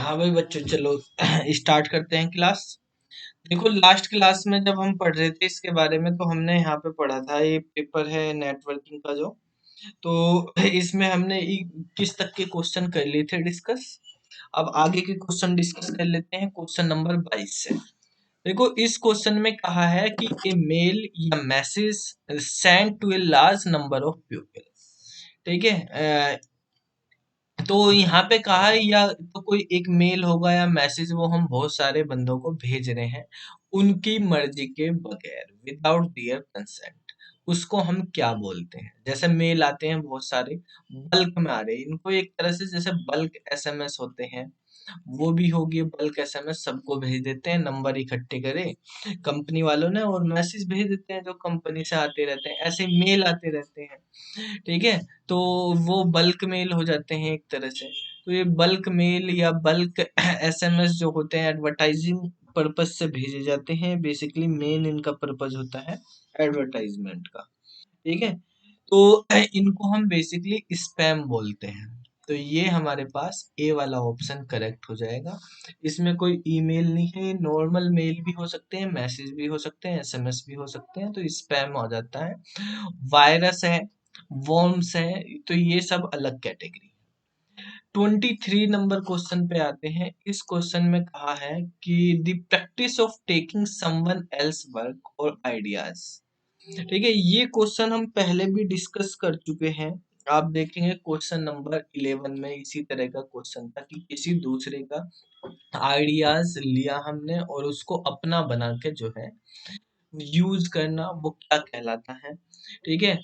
हाँ भाई बच्चों, चलो स्टार्ट करते हैं क्लास। देखो, लास्ट क्लास में जब हम पढ़ रहे थे इसके बारे में, तो हमने यहाँ पे पढ़ा था, ये पेपर है नेटवर्किंग का जो। तो इसमें हमने 21 तक के क्वेश्चन कर लिए थे डिस्कस। अब आगे के क्वेश्चन डिस्कस कर लेते हैं, क्वेश्चन नंबर 22 से। देखो, इस क्वेश्चन में कहा है कि ए मेल या message send to a large number of people. ठीक है। तो यहाँ पे कहा है, या तो कोई एक मेल होगा या मैसेज, वो हम बहुत सारे बंदों को भेज रहे हैं उनकी मर्जी के बगैर, विदाउट दियर कंसेंट। उसको हम क्या बोलते हैं? जैसे मेल आते हैं बहुत सारे, बल्क में आ रहे हैं, इनको एक तरह से जैसे बल्क एसएमएस होते हैं, वो भी होगी बल्क एसएमएस। सबको भेज देते हैं, नंबर इकट्ठे करे कंपनी वालों ने, और मैसेज भेज देते हैं जो कंपनी से आते रहते हैं। ऐसे मेल आते रहते हैं, ठीक है। तो वो बल्क मेल हो जाते हैं एक तरह से। तो ये बल्क मेल या बल्क एसएमएस जो होते हैं, एडवर्टाइजिंग पर्पस से भेजे जाते हैं। बेसिकली मेन इनका पर्पस होता है एडवर्टाइजमेंट का, ठीक है। तो इनको हम बेसिकली स्पैम बोलते हैं। तो ये हमारे पास ए वाला ऑप्शन करेक्ट हो जाएगा। इसमें कोई ईमेल नहीं है, नॉर्मल मेल भी हो सकते हैं, मैसेज भी हो सकते हैं, एसएमएस भी हो सकते हैं, तो स्पैम हो जाता है। वायरस है, वर्म्स है, तो ये सब अलग कैटेगरी। 23 नंबर क्वेश्चन पे आते हैं। इस क्वेश्चन में कहा है कि the practice of taking someone else work और आइडियाज। ठीक है, ये क्वेश्चन हम पहले भी डिस्कस कर चुके हैं। आप देखेंगे क्वेश्चन नंबर 11 में इसी तरह का क्वेश्चन था कि किसी दूसरे का आइडियाज लिया हमने और उसको अपना बना के जो है यूज करना, वो क्या कहलाता है। ठीक है।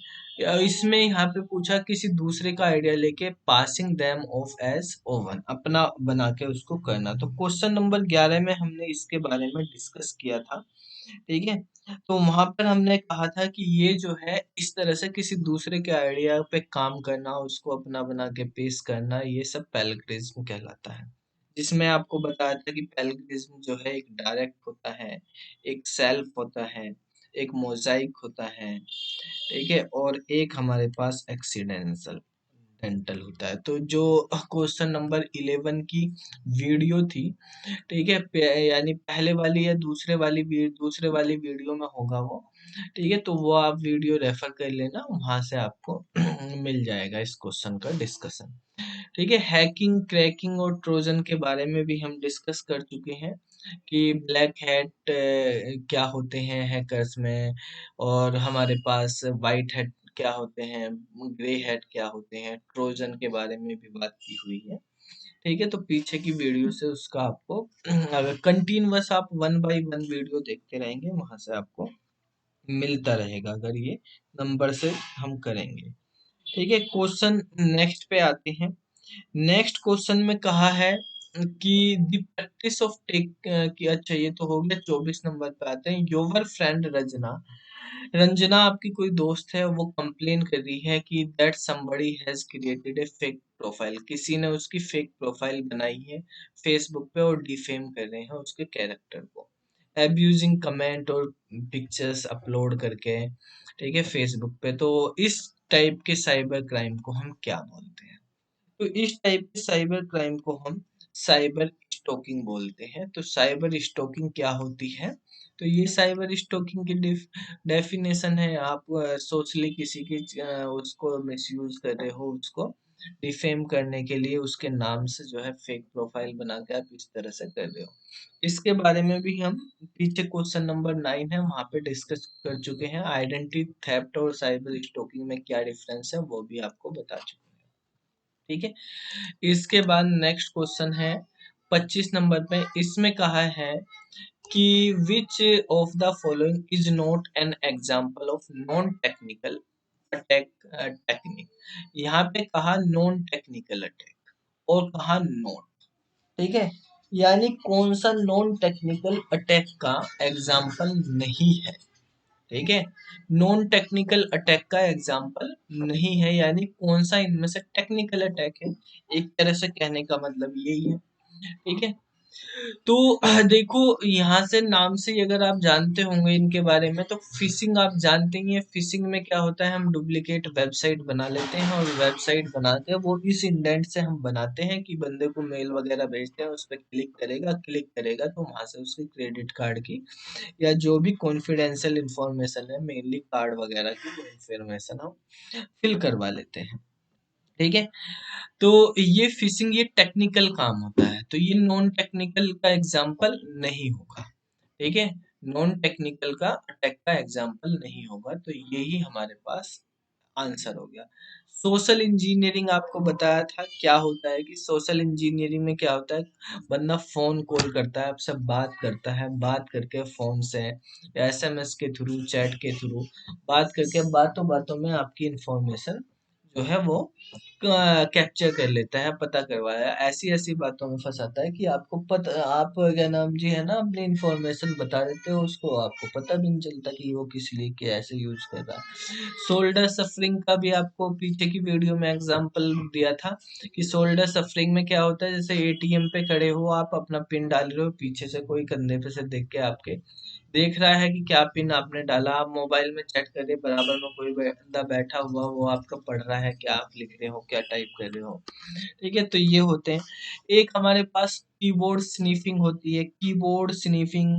इसमें यहाँ पे पूछा किसी दूसरे का आइडिया लेके passing them off as own, अपना बना के उसको करना। तो क्वेश्चन नंबर 11 में हमने इसके बारे में डिस्कस किया था, ठीक है। तो वहां पर हमने कहा था कि ये जो है इस तरह से किसी दूसरे के आइडिया पे काम करना, उसको अपना बना के पेश करना, ये सब पैलग्रिज्म कहलाता है। जिसमें आपको बताया था कि पैलग्रिज्म जो है एक डायरेक्ट होता है, एक सेल्फ होता है, एक मोजाइक होता है, ठीक है, और एक हमारे पास एक्सीडेंटल डेंटल होता है। तो जो क्वेश्चन नंबर 11 की वीडियो थी, ठीक है, यानी पहले वाली या दूसरे वाली वीडियो में होगा वो, ठीक है। तो वो आप वीडियो रेफर कर लेना, वहां से आपको मिल जाएगा इस क्वेश्चन का डिस्कशन। ठीक है। हैकिंग, क्रैकिंग और ट्रोजन के बारे में भी हम डिस्कस कर चुके हैं कि ब्लैक हैट क्या होते हैं हैकर्स में, और हमारे पास वाइट हैट क्या होते हैं, ग्रे हैट क्या होते हैं, ट्रोजन के बारे में भी बात की हुई है। ठीक है। तो पीछे की वीडियो से उसका आपको अगर कंटिन्यूअस आप 1 बाय 1 वीडियो देखते रहेंगे, वहां से आपको मिलता रहेगा, अगर ये नंबर से हम करेंगे। ठीक है। क्वेश्चन नेक्स्ट पे आते हैं। नेक्स्ट क्वेश्चन में कहा है कि द प्रैक्टिस ऑफ टेक की, अच्छा ये तो हो गया। 24 नंबर पे आते हैं। योर फ्रेंड रंजना, रंजना आपकी कोई दोस्त है, वो कंप्लेन कर रही है कि that somebody has created a fake profile, किसी ने उसकी फेक प्रोफाइल बनाई है फेसबुक पे और डिफेम कर रहे हैं उसके कैरेक्टर को, एब्यूजिंग कमेंट और पिक्चर्स अपलोड करके, ठीक है, फेसबुक पे। तो इस टाइप के साइबर क्राइम को हम क्या बोलते हैं? तो इस टाइप के साइबर क्राइम को हम साइबर स्टोकिंग बोलते हैं। तो साइबर स्टोकिंग क्या होती है? तो ये साइबर स्टोकिंग की डेफिनेशन है। आप सोच ली किसी की उसको मिसयूज कर रहे हो, उसको डिफेम करने के लिए उसके नाम से जो है फेक प्रोफाइल बना के आप इस तरह से कर रहे हो। इसके बारे में भी हम पीछे क्वेश्चन नंबर 9 है वहां पे डिस्कस कर चुके हैं। आइडेंटिटी थेफ्ट और साइबर स्टोकिंग में क्या डिफरेंस है वो भी आपको बता चुके हैं, ठीक है। इसके बाद नेक्स्ट क्वेश्चन है 25 नंबर पे। इसमें कहा है कि which of the following is not an example of non technical attack technique. यहाँ पे कहा नॉन टेक्निकल अटैक और कहा नॉट, ठीक है। यानी कौन सा नॉन टेक्निकल अटैक का एग्जाम्पल नहीं है, ठीक है। नॉन टेक्निकल अटैक का एग्जाम्पल नहीं है, यानी कौन सा इनमें से टेक्निकल अटैक है, एक तरह से कहने का मतलब यही है, ठीक है। तो देखो, यहाँ से नाम से ही अगर आप जानते होंगे इनके बारे में, तो फिशिंग आप जानते ही हैं। फिशिंग में क्या होता है, हम डुप्लीकेट वेबसाइट बना लेते हैं, और वेबसाइट बनाते हैं वो इस इंडेंट से हम बनाते हैं कि बंदे को मेल वगैरह भेजते हैं, उस पर क्लिक करेगा तो वहां से उसके क्रेडिट कार्ड की या जो भी कॉन्फिडेंशियल इंफॉर्मेशन है, मेनली कार्ड वगैरह की, वो इंफॉर्मेशन हम फिल करवा लेते हैं। ठीक है। तो ये फिशिंग, ये टेक्निकल काम होता है, तो ये नॉन टेक्निकल का एग्जाम्पल नहीं होगा। ठीक है। नॉन टेक्निकल का अटैक का एग्जाम्पल नहीं होगा, तो यही हमारे पास आंसर हो गया। सोशल इंजीनियरिंग आपको बताया था क्या होता है, कि सोशल इंजीनियरिंग में क्या होता है, बंदा फोन कॉल करता है, आपसे बात करता है, बात करके फोन से या एसएमएस के थ्रू, चैट के थ्रू बात करके बातों बातों में आपकी इंफॉर्मेशन जो है वो कैप्चर कर लेता है, पता करवाया, ऐसी ऐसी बातों में फंसाता है कि आपको पता, आप क्या नाम जी है ना, अपनी इंफॉर्मेशन बता देते हो उसको, आपको पता भी नहीं चलता कि वो किस लिए कैसे यूज कर रहा है। शोल्डर सफरिंग का भी आपको पीछे की वीडियो में एग्जांपल दिया था, कि शोल्डर सफरिंग में क्या होता है, जैसे एटीएम पे खड़े हो, आप अपना पिन डाल रहे हो, पीछे से कोई कंधे पे से देख के आपके देख रहा है कि क्या पिन आपने डाला, आप मोबाइल में चेक कर रहे, बराबर में कोई बंदा बैठा हुआ, वो आपका पढ़ रहा है, क्या आप लिख रहे हो, क्या टाइप कर रहे हो। ठीक है, तो ये होते हैं। एक हमारे पास कीबोर्ड स्नीफिंग होती है, कीबोर्ड स्नीफिंग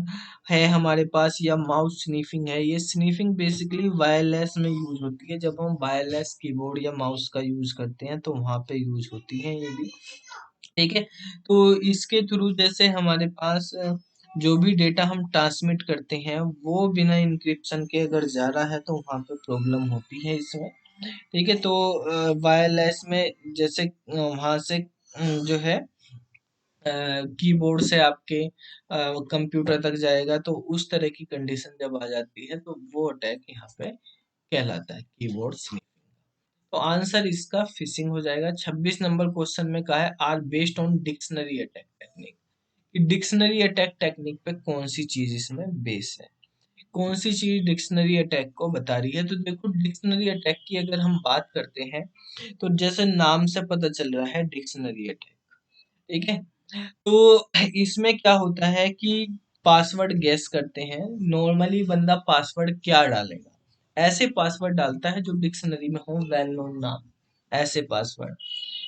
है हमारे पास, या माउस स्नीफिंग है। ये स्नीफिंग बेसिकली वायरलेस में यूज होती है, जब हम वायरलेस कीबोर्ड या माउस का यूज करते हैं तो वहां पे यूज होती है ये भी। ठीक है। तो इसके थ्रू जैसे हमारे पास जो भी डेटा हम ट्रांसमिट करते हैं, वो बिना इंक्रिप्शन के अगर जा रहा है तो वहां पे प्रॉब्लम होती है इसमें। ठीक है। तो वायरलेस में जैसे वहां से जो है कीबोर्ड से आपके कंप्यूटर तक जाएगा, तो उस तरह की कंडीशन जब आ जाती है तो वो अटैक यहाँ पे कहलाता है, कीबोर्ड स्निफिंग। तो आंसर इसका फिशिंग हो जाएगा। 26 नंबर क्वेश्चन में कहा है, are based on dictionary attack technique. Dictionary attack technique पे कौन सी चीज इसमें बेस है, कौन सी चीज डिक्शनरी अटैक को बता रही है। तो देखो, डिक्शनरी अटैक की अगर हम बात करते हैं, तो जैसे नाम से पता चल रहा है डिक्शनरी अटैक। ठीक है। तो इसमें क्या होता है कि पासवर्ड गेस करते हैं। नॉर्मली बंदा पासवर्ड क्या डालेगा, ऐसे पासवर्ड डालता है जो डिक्शनरी में हो, वेल नोन नाम, ऐसे पासवर्ड।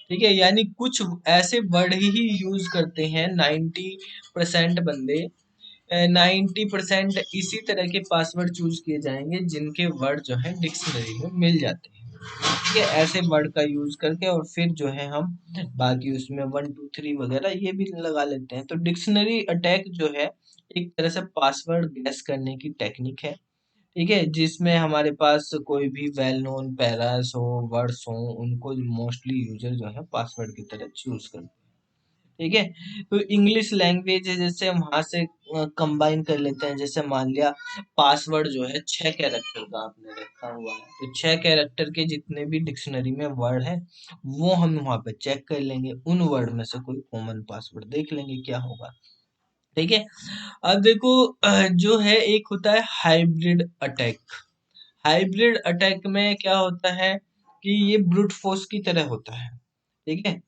ठीक है, यानी कुछ ऐसे वर्ड ही यूज करते हैं 90% बंदे, 90% इसी तरह के पासवर्ड चूज किए जाएंगे जिनके वर्ड जो है डिक्शनरी में मिल जाते हैं। ठीक है, ऐसे वर्ड का यूज करके और फिर जो है हम बाकी उसमें 1 2 3 वगैरह ये भी लगा लेते हैं। तो डिक्शनरी अटैक जो है एक तरह से पासवर्ड गैस करने की टेक्निक है। ठीक है, जिसमें हमारे पास कोई भी वेल नोन पैरास हो, वर्ड्स हो, उनको मोस्टली यूजर जो है पासवर्ड की तरह चूज करते हैं। ठीक है। तो इंग्लिश लैंग्वेज है, जैसे हम वहां से कंबाइन कर लेते हैं, जैसे मान लिया पासवर्ड जो है 6 कैरेक्टर का आपने रखा हुआ है, तो 6 कैरेक्टर के जितने भी डिक्शनरी में वर्ड है, वो हम वहां पे चेक कर लेंगे, उन वर्ड में से कोई कॉमन पासवर्ड देख लेंगे क्या होगा। ठीक है। अब देखो, जो है एक होता है हाइब्रिड अटैक। हाइब्रिड अटैक में क्या होता है कि ये ब्रूट फोर्स की तरह होता है। ठीक है।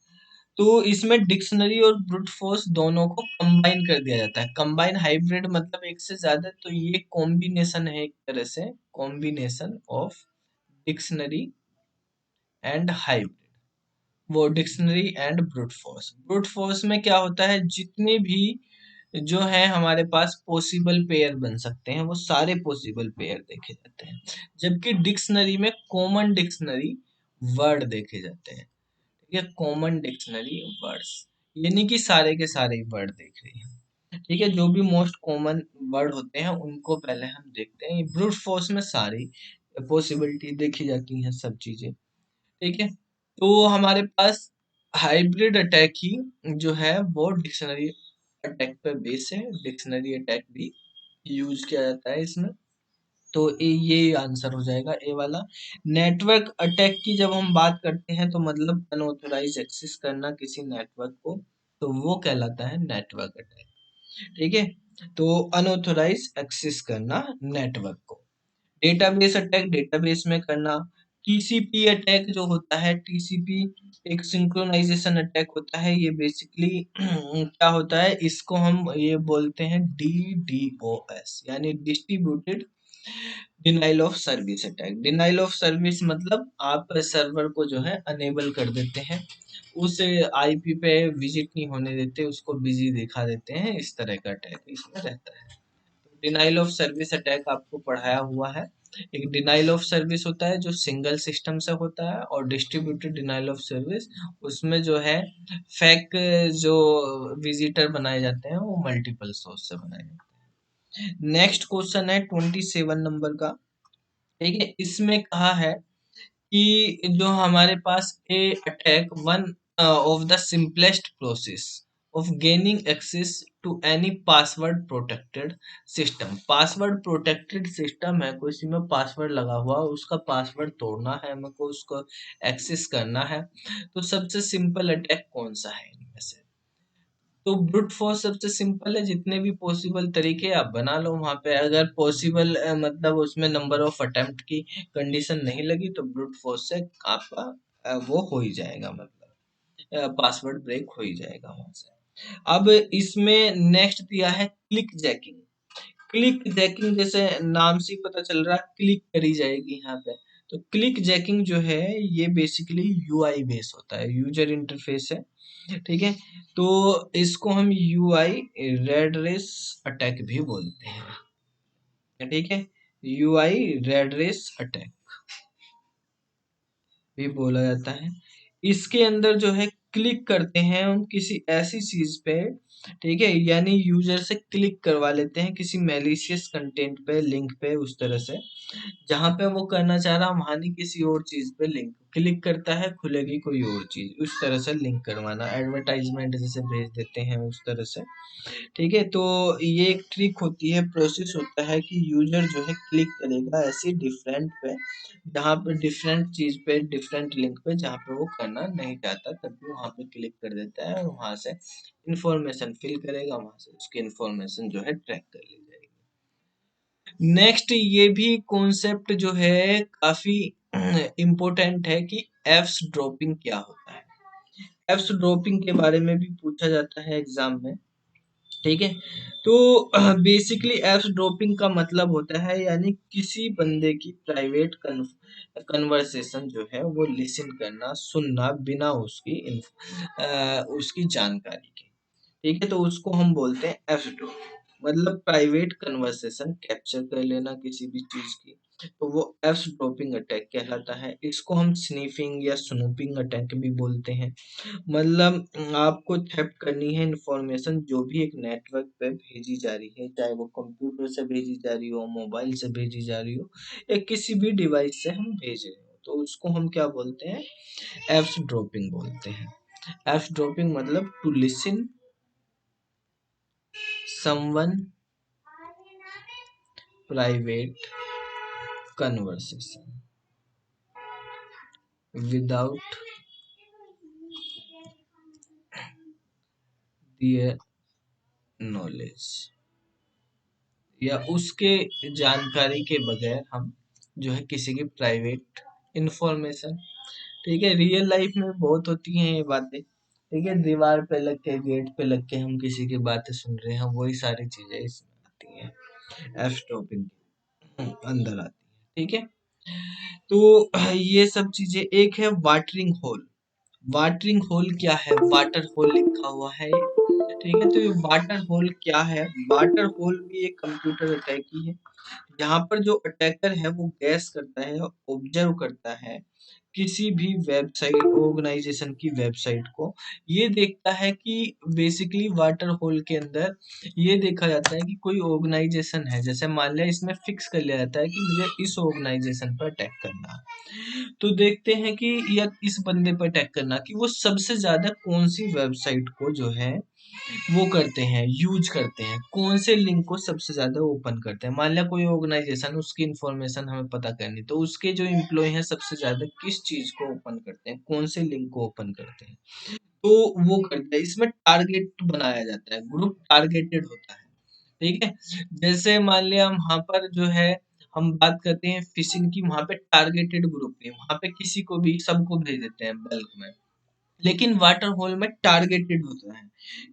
तो इसमें डिक्शनरी और ब्रूट फोर्स दोनों को कंबाइन कर दिया जाता है। कंबाइन हाइब्रिड मतलब एक से ज्यादा, तो ये कॉम्बिनेशन है, एक तरह से combination of dictionary and hybrid, वो dictionary and brute force. Brute force में क्या होता है, जितने भी जो है हमारे पास पॉसिबल पेयर बन सकते हैं, वो सारे पॉसिबल पेयर देखे जाते हैं, जबकि डिक्शनरी में कॉमन डिक्शनरी वर्ड देखे जाते हैं। ठीक है, कॉमन डिक्शनरी वर्ड्स, यानी कि सारे के सारे वर्ड देख रहे हैं। ठीक है, जो भी मोस्ट कॉमन वर्ड होते हैं उनको पहले हम देखते हैं। ब्रूट फोर्स में सारी पॉसिबिलिटी देखी जाती हैं, सब चीजें। ठीक है। तो हमारे पास हाइब्रिड अटैक ही जो है वो डिक्शनरी अटैक पे बेस है, डिक्शनरी अटैक भी यूज किया जाता है इसमें। तो ये आंसर हो जाएगा ए वाला। नेटवर्क अटैक की जब हम बात करते हैं, तो मतलब अनऑथोराइज एक्सेस करना किसी नेटवर्क को, तो वो कहलाता है नेटवर्क अटैक। ठीक है। तो अनऑथोराइज एक्सेस करना नेटवर्क को। डेटाबेस अटैक, डेटाबेस में करना। टीसीपी अटैक जो होता है, टीसीपी एक सिंक्रोनाइजेशन अटैक होता है। ये बेसिकली क्या होता है, इसको हम ये बोलते हैं डीडीओएस, यानी distributed denial of service attack. Denial of service मतलब आप सर्वर को जो है अनेबल कर देते हैं, उस आईपी पे विजिट नहीं होने देते, उसको बिजी दिखा देते हैं, इस तरह का अटैक इसमें रहता है। डिनाइल ऑफ सर्विस अटैक आपको पढ़ाया हुआ है। एक डिनाइल ऑफ सर्विस होता है जो सिंगल सिस्टम से होता है, और डिस्ट्रीब्यूटेड डिनाइल ऑफ सर्विस उसमें जो है फेक जो विजिटर बनाए जाते हैं वो मल्टीपल सोर्स से बनाए जाते हैं। नेक्स्ट क्वेश्चन है 27 नंबर का। ठीक है, इसमें कहा है कि जो हमारे पास a attack one of the simplest process of gaining access to any password protected system. Password protected system है, कोई सी में पासवर्ड लगा हुआ, उसका पासवर्ड तोड़ना है हमको, उसको एक्सेस करना है, तो सबसे सिंपल अटैक कौन सा है इनमें से? तो ब्रूट फोर्स सबसे सिंपल है, जितने भी पॉसिबल तरीके आप बना लो वहां पे। अगर पॉसिबल मतलब उसमें नंबर ऑफ अटेम्प्ट की कंडीशन नहीं लगी तो ब्रूट फोर्स से आपका वो हो ही जाएगा, मतलब पासवर्ड ब्रेक हो ही जाएगा वहां से। अब इसमें नेक्स्ट दिया है क्लिक जैकिंग। क्लिक जैकिंग जैसे नाम से ही पता चल रहा है, क्लिक करी जाएगी यहाँ पे। तो क्लिक जैकिंग जो है ये बेसिकली यूआई बेस होता है, यूजर इंटरफेस है। ठीक है, तो इसको हम यूआई रेड रेस अटैक भी बोलते हैं। ठीक है, यूआई रेड रेस अटैक भी बोला जाता है। इसके अंदर जो है क्लिक करते हैं हम किसी ऐसी चीज पे, ठीक है, यानी यूजर से क्लिक करवा लेते हैं किसी मैलिशियस कंटेंट पे, लिंक पे, उस तरह से जहाँ पे वो करना चाह रहा वहां नहीं, किसी और चीज पे लिंक क्लिक करता है, खुलेगी कोई और चीज, उस तरह से लिंक करवाना, एडवर्टाइजमेंट जैसे भेज देते हैं उस तरह से। ठीक है, तो ये एक ट्रिक होती है, प्रोसेस होता है कि यूजर जो है क्लिक करेगा ऐसी डिफरेंट पे, जहाँ पे डिफरेंट चीज पे, डिफरेंट लिंक पे, जहाँ पे वो करना नहीं चाहता, तभी वहां पे क्लिक कर देता है और वहां से इंफॉर्मेशन फिल करेगा, वहां से उसकी इंफॉर्मेशन जो है ट्रैक कर ली जाएगी। नेक्स्ट ये भी कॉन्सेप्ट जो है काफी इम्पोर्टेंट है कि एप्स ड्रॉपिंग क्या होता है। एप्स ड्रॉपिंग के बारे में भी पूछा जाता है एग्जाम में। ठीक है, तो बेसिकली एप्स ड्रॉपिंग का मतलब होता है, यानी किसी बंदे की प्राइवेट कन्वर्सेशन जो है वो लिसन करना, सुनना बिना उसकी जानकारी के। ठीक है, तो उसको हम बोलते हैं एप्स ड्रॉपिंग, मतलब प्राइवेट कन्वर्सेशन कैप्चर कर लेना किसी भी चीज की, तो वो एप्स ड्रॉपिंग अटैक कहलाता है। इसको हम स्नीफिंग या स्नूपिंग अटैक भी बोलते हैं। मतलब आपको थेफ्ट करनी है इंफॉर्मेशन जो भी एक नेटवर्क पे भेजी जा रही है, चाहे वो कंप्यूटर से भेजी जा रही हो, मोबाइल से भेजी जा रही हो, या किसी भी डिवाइस से हम भेज रहे हो, तो उसको हम क्या बोलते हैं, एप्स ड्रॉपिंग बोलते हैं। एप्स ड्रॉपिंग मतलब to listen someone private conversation without their knowledge, या उसके जानकारी के बगैर हम जो है किसी की प्राइवेट इंफॉर्मेशन। ठीक है, रियल लाइफ में बहुत होती हैं ये बातें। ठीक है, दीवार पे लग के, गेट पे लग के हम किसी की बातें सुन रहे हैं, वही सारी चीजें इसमें आती हैं, एफ स्टॉपिंग के अंदर आती है। ठीक है, तो ये सब चीजें। एक है वाटरिंग होल। वाटरिंग होल क्या है, वाटर होल लिखा हुआ है ये। ठीक है, तो ये वाटर होल क्या है, वाटर होल भी एक कंप्यूटर अटैक ही है, यहाँ पर जो अटैकर है वो गैस करता है, ऑब्जर्व करता है किसी भी वेबसाइट, ऑर्गेनाइजेशन की वेबसाइट को। ये देखता है कि बेसिकली वाटर होल के अंदर ये देखा जाता है कि कोई ऑर्गेनाइजेशन है, जैसे मान लिया इसमें फिक्स कर लिया जाता है कि मुझे इस ऑर्गेनाइजेशन पर अटैक करना है, तो देखते हैं कि या इस बंदे पर अटैक करना, कि वो सबसे ज्यादा कौन सी वेबसाइट को जो है वो करते हैं, यूज करते हैं, कौन से लिंक को सबसे ज्यादा ओपन करते हैं। मान लिया कोई ऑर्गेनाइजेशन, उसकी इंफॉर्मेशन हमें पता करनी, तो उसके जो एम्प्लॉय हैं सबसे ज्यादा किस चीज को ओपन करते हैं, कौन से लिंक को ओपन करते हैं, तो वो करता है। इसमें टारगेट बनाया जाता है, ग्रुप टारगेटेड होता है। ठीक है, जैसे मान लिया वहां पर जो है हम बात करते हैं फिशिंग की, वहाँ पे टारगेटेड ग्रुप नहीं, वहाँ पे किसी को भी सबको भेज देते हैं बल्क में। लेकिन वाटर होल में टारगेटेड होता है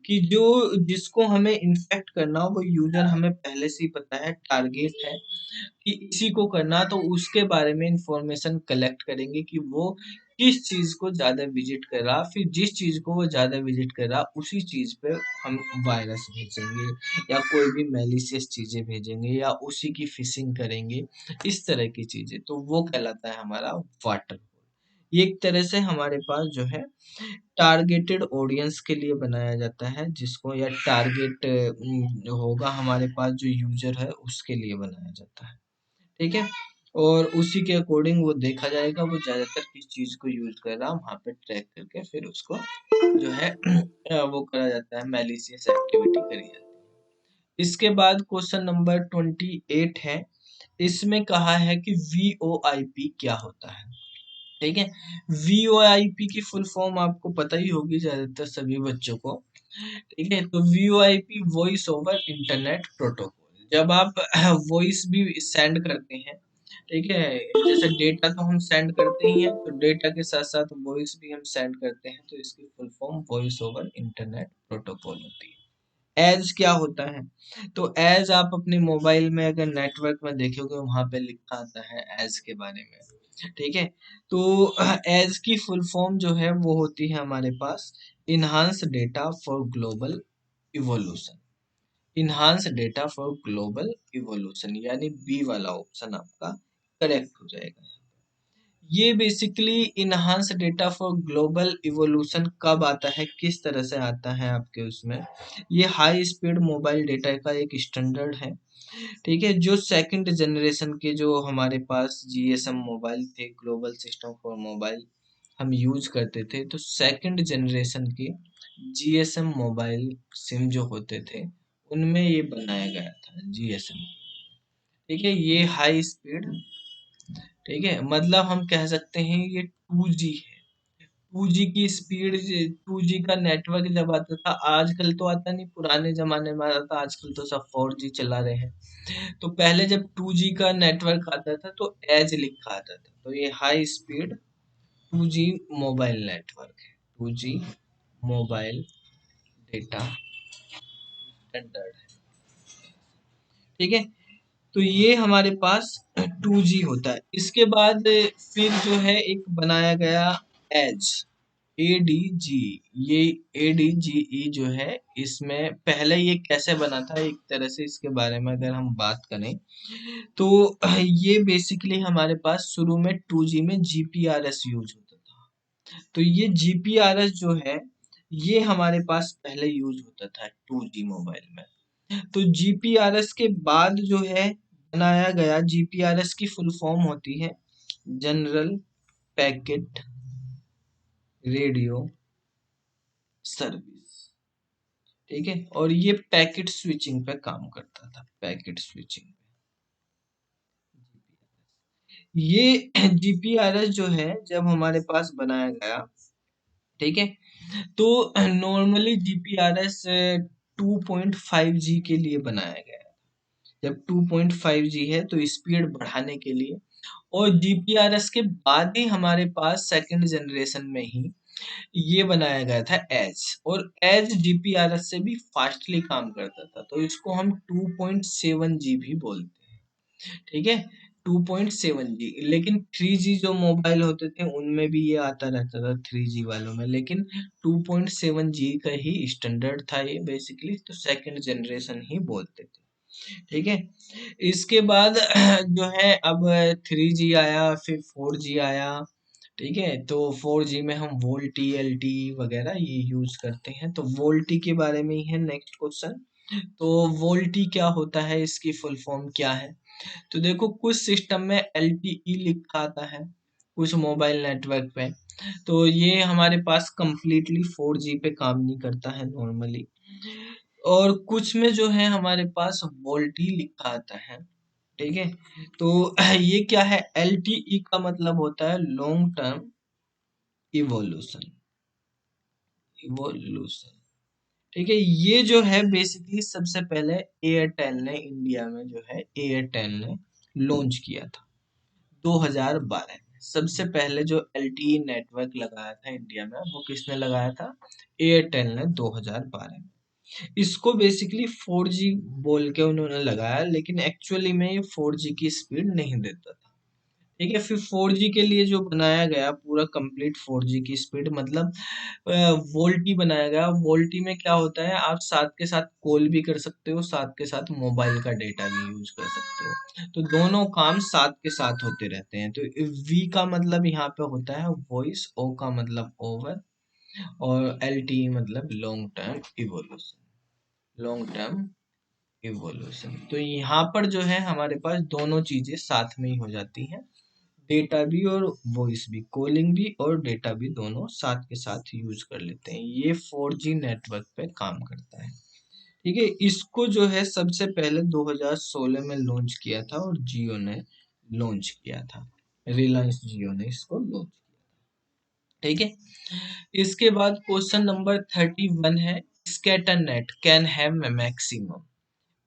कि जो जिसको हमें इन्फेक्ट करना हो वो यूजर हमें पहले से ही पता है, टारगेट है कि इसी को करना, तो उसके बारे में इंफॉर्मेशन कलेक्ट करेंगे कि वो किस चीज को ज्यादा विजिट कर रहा, फिर जिस चीज को वो ज्यादा विजिट कर रहा उसी चीज पे हम वायरस भेजेंगे या कोई भी मैलिशियस चीजें भेजेंगे या उसी की फिशिंग करेंगे, इस तरह की चीजें, तो वो कहलाता है हमारा वाटर। ये एक तरह से हमारे पास जो है टारगेटेड ऑडियंस के लिए बनाया जाता है, जिसको या टारगेट होगा हमारे पास जो यूजर है उसके लिए बनाया जाता है। ठीक है, और उसी के अकॉर्डिंग वो देखा जाएगा वो ज्यादातर किस चीज को यूज कर रहा है, वहां पे ट्रैक करके फिर उसको जो है वो करा जाता है, मैलिशियस एक्टिविटी करी जाती है। इसके बाद क्वेश्चन नंबर 28 है, इसमें कहा है कि वीओआईपी क्या होता है। ठीक है, वीओआईपी की फुल फॉर्म आपको पता ही होगी ज्यादातर सभी बच्चों को। ठीक है, तो VoIP voice over internet protocol, जब आप वॉइस भी सेंड करते हैं, ठीक है, जैसे डेटा तो हम सेंड करते ही हैं, तो डेटा के साथ साथ वॉइस भी हम सेंड करते हैं, तो इसकी full form voice over internet protocol होती है। एज क्या होता है, तो एज आप अपने मोबाइल में अगर नेटवर्क में देखोगे वहां पे लिखा आता है एज के बारे में। ठीक है, तो एज की फुल फॉर्म जो है वो होती है हमारे पास enhanced data for global evolution. Enhanced data for global evolution, यानी बी वाला ऑप्शन आपका करेक्ट हो जाएगा। ये basically enhanced data for global evolution कब आता है, किस तरह से आता है आपके उसमें, ये हाई स्पीड मोबाइल डेटा का एक स्टैंडर्ड है। ठीक है, जो सेकंड जनरेशन के जो हमारे पास जीएसएम मोबाइल थे, ग्लोबल सिस्टम फॉर मोबाइल, हम यूज करते थे, तो सेकंड जनरेशन के जीएसएम मोबाइल सिम जो होते थे उनमें ये बनाया गया था जीएसएम। ठीक है, ये हाई स्पीड, ठीक है, मतलब हम कह सकते हैं ये 2G है। 2G की स्पीड, 2G का नेटवर्क जब आता था, आजकल तो आता नहीं, पुराने जमाने में आता था, आजकल तो सब 4G चला रहे हैं। तो पहले जब 2G का नेटवर्क आता था तो एज लिखा आता था, तो ये high speed 2G mobile network है, 2G मोबाइल डेटा स्टैंडर्ड है। ठीक है, तो ये हमारे पास 2G होता है। इसके बाद फिर जो है एक बनाया गया एज, ADG, ये ADGE जो है, इसमें पहले ये कैसे बना था एक तरह से, इसके बारे में अगर हम बात करें तो ये बेसिकली हमारे पास शुरू में 2G में GPRS यूज होता था। तो ये GPRS जो है ये हमारे पास पहले यूज होता था 2G मोबाइल में। तो जीपीआरएस के बाद जो है बनाया गया, जीपीआरएस की फुल फॉर्म होती है जनरल पैकेट रेडियो सर्विस। ठीक है, और ये पैकेट स्विचिंग पे काम करता था, पैकेट स्विचिंग। ये जीपीआरएस जो है जब हमारे पास बनाया गया, ठीक है, तो नॉर्मली जीपीआरएस 2.5G के लिए बनाया गया है। जब 2.5G है तो स्पीड बढ़ाने के लिए, और जीपीआरएस के बाद ही हमारे पास सेकंड जनरेशन में ही ये बनाया गया था एज, और एज जीपीआरएस से भी फास्टली काम करता था, तो इसको हम 2.7G भी बोलते हैं। ठीक है, 2.7G, लेकिन 3G जो मोबाइल होते थे उनमें भी ये आता रहता था, 3G वालों में, लेकिन 2.7G का ही स्टैंडर्ड था ये बेसिकली, तो सेकंड जनरेशन ही बोलते थे। ठीक है, इसके बाद जो है अब 3G आया, फिर 4G आया। ठीक है, तो 4G में हम वोल्टी एलटी वगैरह ये यूज करते हैं, तो वोल्टी के बारे में ही है नेक्स्ट क्वेश्चन। तो वोल्टी क्या होता है, इसकी फुल फॉर्म क्या है, तो देखो कुछ सिस्टम में LTE लिखा आता है, कुछ मोबाइल नेटवर्क पे, तो ये हमारे पास कंप्लीटली 4G पे काम नहीं करता है नॉर्मली, और कुछ में जो है हमारे पास वोल्टी लिखा आता है। ठीक है, तो ये क्या है, LTE का मतलब होता है लॉन्ग टर्म इवोल्यूशन, इवोल्यूशन। ठीक है, ये जो है बेसिकली सबसे पहले एयरटेल ने, इंडिया में जो है एयरटेल ने लॉन्च किया था 2012 में। सबसे पहले जो LTE नेटवर्क लगाया था इंडिया में वो किसने लगाया था? एयरटेल ने 2012 में। इसको बेसिकली 4G बोल के उन्होंने लगाया, लेकिन एक्चुअली में ये 4G की स्पीड नहीं देता था। ठीक है, फिर 4G के लिए जो बनाया गया पूरा कंप्लीट 4G की स्पीड, मतलब वोल्टी बनाया गया। वोल्टी में क्या होता है, आप साथ के साथ कॉल भी कर सकते हो, साथ के साथ मोबाइल का डेटा भी यूज कर सकते हो, तो दोनों काम साथ के साथ होते रहते हैं। तो V का मतलब यहाँ पे होता है वॉइस, O का मतलब ओवर, और LTE मतलब long term evolution, long term evolution. तो यहाँ पर जो है हमारे पास दोनों चीजें साथ में ही हो जाती हैं, डेटा भी और वॉइस भी, कॉलिंग भी और डेटा भी, दोनों साथ के साथ यूज कर लेते हैं। ये 4G नेटवर्क पे काम करता है। ठीक है, इसको जो है सबसे पहले 2016 में लॉन्च किया था और जियो ने लॉन्च किया था, रिलायंस जियो ने इसको लॉन्च किया। ठीक है, इसके बाद क्वेश्चन नंबर 31 है, scatter net can have maximum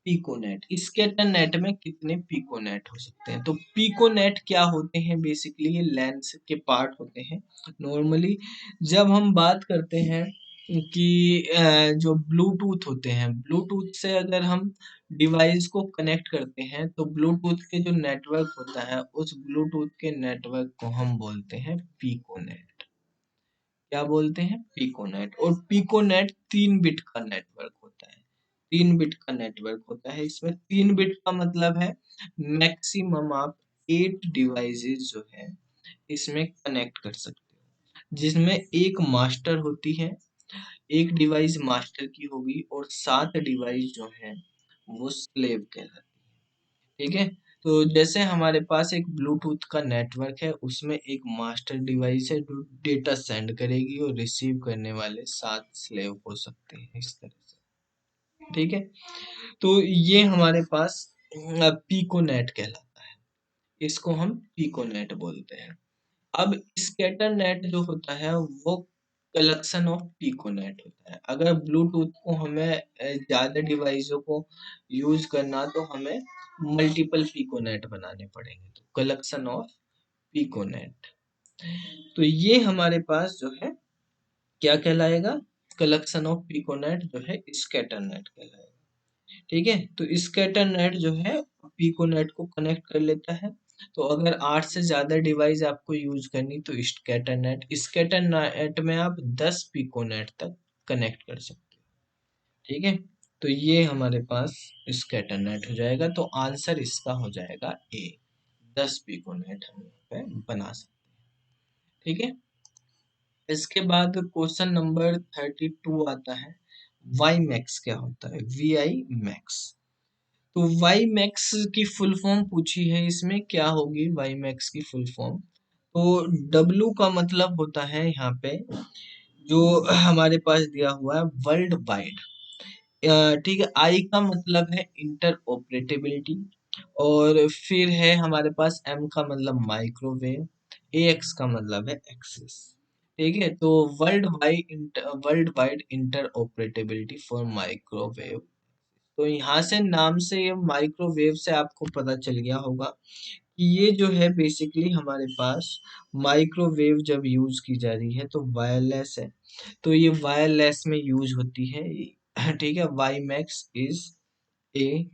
piconet. Scatter net में कितने पिकोनेट हो सकते हैं? तो पिकोनेट क्या होते हैं? बेसिकली ये लेंस के पार्ट होते हैं। नॉर्मली जब हम बात करते हैं कि जो ब्लूटूथ होते हैं, ब्लूटूथ से अगर हम डिवाइस को कनेक्ट करते हैं तो ब्लूटूथ के जो नेटवर्क होता है उस ब्लूटूथ के नेटवर्क को हम बोलते हैं पिकोनेट। क्या बोलते हैं? पिकोनेट। और पिकोनेट 3 बिट का नेटवर्क होता है। 3 बिट का नेटवर्क होता है। इसमें 3 बिट का मतलब है मैक्सिमम आप 8 डिवाइसेस जो है इसमें कनेक्ट कर सकते हो, जिसमें एक मास्टर होती है, एक डिवाइस मास्टर की होगी और 7 डिवाइस जो है वो स्लेव कहलाती है। ठीक है, तो जैसे हमारे पास एक ब्लूटूथ का नेटवर्क है, उसमें एक मास्टर डिवाइस है जो डेटा सेंड करेगी और रिसीव करने वाले 7 स्लेव हो सकते हैं, इस तरह से। ठीक है, तो ये हमारे पास पिकोनेट कहलाता है, इसको हम पिकोनेट बोलते हैं। अब स्कैटर नेट जो होता है वो कलेक्शन ऑफ पिकोनेट होता है। अगर ब्लूटूथ को हमें ज्यादा डिवाइसों को यूज करना तो हमें मल्टीपल पिकोनेट बनाने पड़ेंगे, तो कलेक्शन ऑफ पिकोनेट। तो ये हमारे पास जो है क्या कहलाएगा? कलेक्शन ऑफ पिकोनेट जो है स्कैटर नेट कहलाएगा। ठीक है, तो स्कैटर नेट जो है पिकोनेट को कनेक्ट कर लेता है। तो अगर 8 से ज्यादा डिवाइस आपको यूज करनी तो स्कैटर नेट में आप 10 पिकोनेट तक कनेक्ट कर सकते हो। ठीक है, तो ये हमारे पास स्कैटर नेट हो जाएगा, तो आंसर इसका हो जाएगा ए, 10 पिकोनेट हम यहाँ पे बना सकते हैं। ठीक है, इसके बाद क्वेश्चन नंबर 32 आता है, वाई मैक्स क्या होता है? VI max. तो वाई मैक्स की फुल फॉर्म पूछी है, इसमें क्या होगी वाई मैक्स की फुल फॉर्म? तो W का मतलब होता है यहाँ पे जो हमारे पास दिया हुआ है वर्ल्ड वाइड। ठीक है, आई का मतलब है इंटर ऑपरेटेबिलिटी, और फिर है हमारे पास M का मतलब माइक्रोवेव, AX का मतलब है एक्सेस। ठीक है, तो world wide interoperability for microwave. तो यहाँ से नाम से ये माइक्रोवेव से आपको पता चल गया होगा कि ये जो है बेसिकली हमारे पास माइक्रोवेव जब यूज की जा रही है तो वायरलेस है, तो ये वायरलेस में यूज होती है। ठीक है, WiMAX is a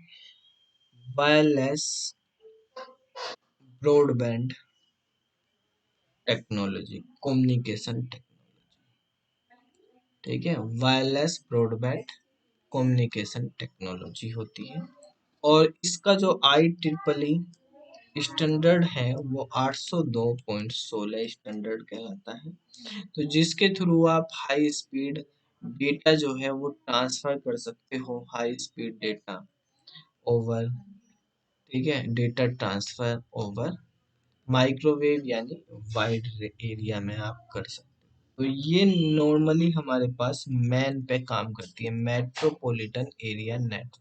wireless broadband technology, communication technology. ठीक है, वायरलेस ब्रॉडबैंड कम्युनिकेशन टेक्नोलॉजी होती है। और इसका जो IEEE स्टैंडर्ड है वो 802.16 स्टैंडर्ड कहलाता है। तो जिसके थ्रू आप हाई स्पीड डेटा जो है वो ट्रांसफर कर सकते हो, हाई स्पीड डेटा ओवर, ठीक है, डेटा ट्रांसफर ओवर माइक्रोवेव यानी वाइड एरिया में आप कर सकते हो। तो ये नॉर्मली हमारे पास मैन पे काम करती है, metropolitan area network,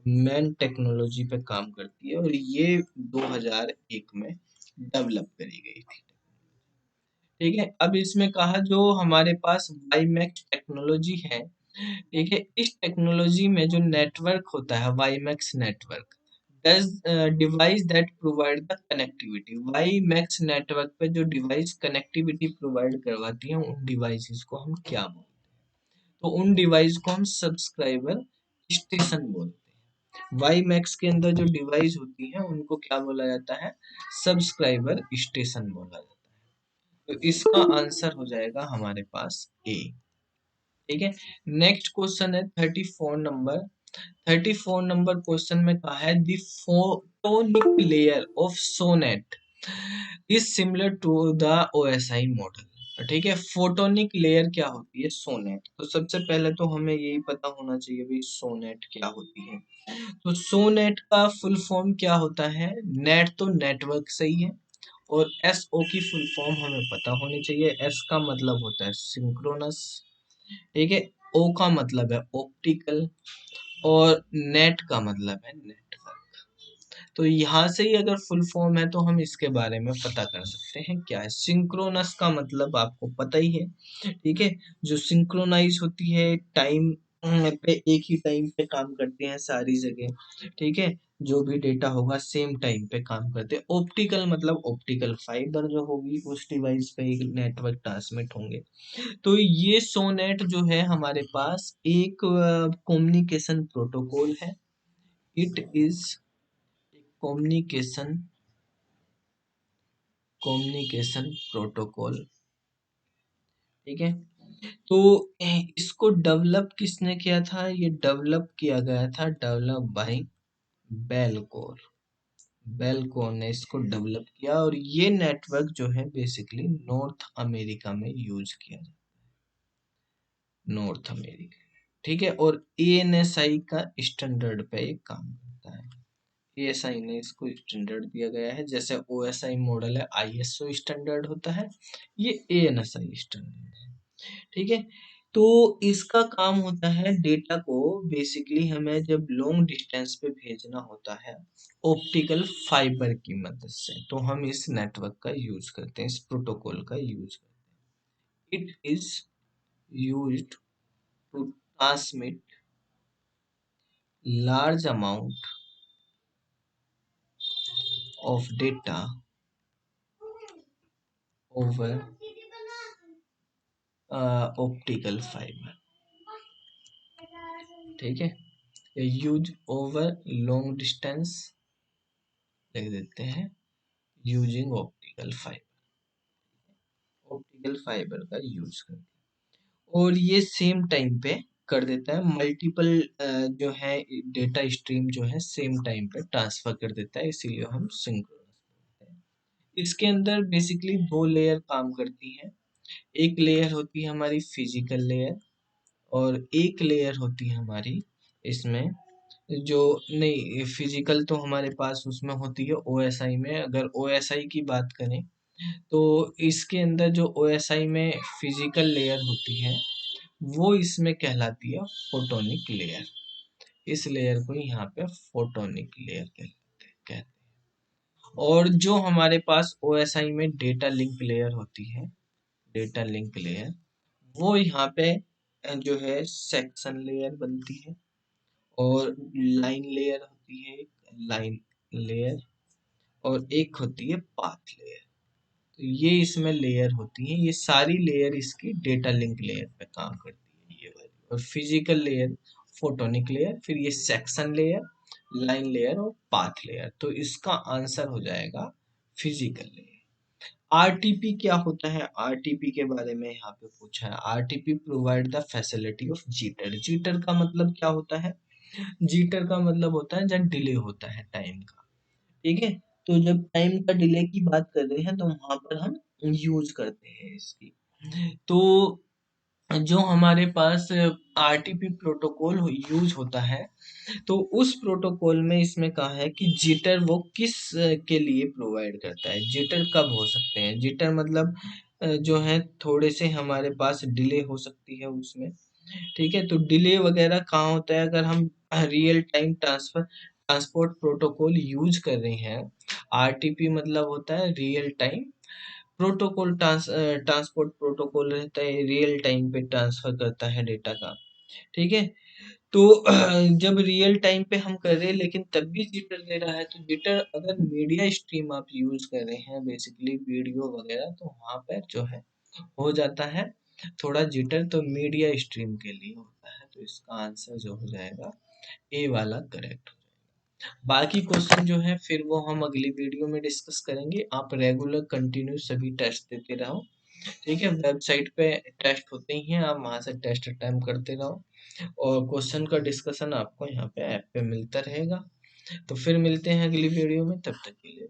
man technology पे काम करती है, और ये 2001 में डेवलप करी गई थी। ठीक है, अब इसमें कहा जो हमारे पास वाईमैक्स टेक्नोलॉजी है, ठीक है, इस टेक्नोलॉजी में जो नेटवर्क होता है WiMAX network, device that provide the connectivity. WiMAX network पे जो डिवाइस कनेक्टिविटी प्रोवाइड करवाती हैं उन डिवाइसेस को हम क्या बोलते हैं? तो उन डिवाइस को हम सब्सक्राइबर स्टेशन बोलते हैं। वाई मैक्स के अंदर जो डिवाइस होती है उनको क्या बोला जाता है? सब्सक्राइबर स्टेशन बोला जाता है। तो इसका आंसर हो जाएगा हमारे पास ए। ठीक है। नेक्स्ट क्वेश्चन है 34 नंबर। 34 नंबर क्वेश्चन में कहा है the photonic layer of SONET is similar to the OSI model. ठीक है। फोटोनिक लेयर क्या होती है? सोनेट। तो सबसे पहले तो हमें यही पता होना चाहिए भाई सोनेट क्या होती है। तो सोनेट का फुल फॉर्म क्या होता है? नेट तो नेटवर्क सही है, और एस ओ की फुल फॉर्म हमें पता होनी चाहिए। एस का मतलब होता है सिंक्रोनस, ठीक है। ओ का मतलब है ऑप्टिकल, और नेट का मतलब है नेटवर्क। तो यहाँ से ही अगर फुल फॉर्म है तो हम इसके बारे में पता कर सकते हैं क्या है। सिंक्रोनस का मतलब आपको पता ही है, ठीक है। जो सिंक्रोनाइज होती है टाइम पे, एक ही टाइम पे काम करते हैं सारी जगह, ठीक है। जो भी डेटा होगा सेम टाइम पे काम करते हैं। ऑप्टिकल मतलब ऑप्टिकल फाइबर जो होगी उस डिवाइस पे एक नेटवर्क ट्रांसमिट होंगे। तो ये सोनेट जो है हमारे पास एक कम्युनिकेशन प्रोटोकॉल है। It is communication communication protocol, ठीक है। तो इसको डेवलप किसने किया था? ये डेवलप किया गया था, डेवलप बाय बेलकोर। बेलकोर ने इसको डेवलप किया, और ये नेटवर्क जो है बेसिकली नॉर्थ अमेरिका में यूज किया जाता है, नॉर्थ अमेरिका, ठीक है। और एएनएसआई का स्टैंडर्ड पे ये काम करता है। एएसआई ने इसको स्टैंडर्ड दिया गया है। जैसे ओएसआई मॉडल है, आईएसओ स्टैंडर्ड होता है, ये एएनएसआई स्टैंडर्ड है, ठीक है। तो इसका काम होता है डेटा को बेसिकली हमें जब लॉन्ग डिस्टेंस पे भेजना होता है ऑप्टिकल फाइबर की मदद से, तो हम इस नेटवर्क का यूज करते हैं, इस प्रोटोकॉल का यूज करते हैं। It is used to transmit large amount of data over optical fibre, ठीक है। यूज ओवर लॉन्ग डिस्टेंस लिख देते हैं, using optical fibre, optical fibre का यूज करते हैं। और ये सेम टाइम पे कर देता है, मल्टीपल जो है डेटा स्ट्रीम जो है सेम टाइम पे ट्रांसफर कर देता है, इसीलिए हम सिंक्रोनस बोलते हैं। इसके अंदर बेसिकली दो लेयर काम करती हैं। एक लेयर होती है हमारी फिजिकल लेयर, और एक लेयर होती है हमारी इसमें जो, नहीं फिजिकल तो हमारे पास उसमें होती है ओएसआई में। अगर ओएसआई की बात करें तो इसके अंदर जो ओएसआई में फिजिकल लेयर होती है वो इसमें कहलाती है फोटोनिक लेयर। इस लेयर को यहाँ पे फोटोनिक लेयर कहते हैं। और जो हमारे पास ओएसआई में डेटा लिंक लेयर होती है, डेटा लिंक लेयर, वो यहाँ पे जो है सेक्शन लेयर बनती है, और लाइन लेयर होती है, लाइन लेयर, और एक होती है पाथ लेयर। तो ये इसमें लेयर होती है, ये सारी लेयर इसकी डेटा लिंक लेयर पे काम करती है, ये वाली। और फिजिकल लेयर फोटोनिक लेयर, फिर ये सेक्शन लेयर, लाइन लेयर और पाथ लेयर। तो इसका आंसर हो जाएगा फिजिकल लेयर। आरटीपी क्या होता है? आरटीपी के बारे में यहाँ पे पूछा है। RTP provide the facility of jitter. Jitter का मतलब क्या होता है? जीटर का मतलब होता है जब डिले होता है टाइम का, ठीक है। तो जब टाइम का डिले की बात कर रहे हैं तो वहां पर हम यूज करते हैं इसकी। तो जो हमारे पास आरटीपी प्रोटोकॉल यूज होता है, तो उस प्रोटोकॉल में इसमें कहा है कि जिटर वो किस के लिए प्रोवाइड करता है। जिटर कब हो सकते हैं? जिटर मतलब जो है थोड़े से हमारे पास डिले हो सकती है उसमें, ठीक है। तो डिले वगैरह कहाँ होता है? अगर हम real time transport protocol use कर रहे हैं, आरटीपी मतलब होता है real time protocol, transport protocol रहता है, रियल टाइम पे ट्रांसफर करता है डेटा का, ठीक है। तो जब रियल टाइम पे हम कर रहे हैं लेकिन तब भी जिटर दे रहा है, तो जिटर अगर मीडिया स्ट्रीम आप यूज कर रहे हैं बेसिकली वीडियो वगैरह, तो वहां पर जो है हो जाता है थोड़ा जिटर, तो मीडिया स्ट्रीम के लिए होता है। तो इसका आंसर जो हो जाएगा ए वाला करेक्ट। बाकी क्वेश्चन जो है फिर वो हम अगली वीडियो में डिस्कस करेंगे। आप रेगुलर कंटिन्यू सभी टेस्ट देते रहो, ठीक है। वेबसाइट पे टेस्ट होते ही हैं, आप वहां से टेस्ट अटेम्प्ट करते रहो, और क्वेश्चन का डिस्कशन आपको यहाँ पे ऐप पे मिलता रहेगा। तो फिर मिलते हैं अगली वीडियो में, तब तक के लिए।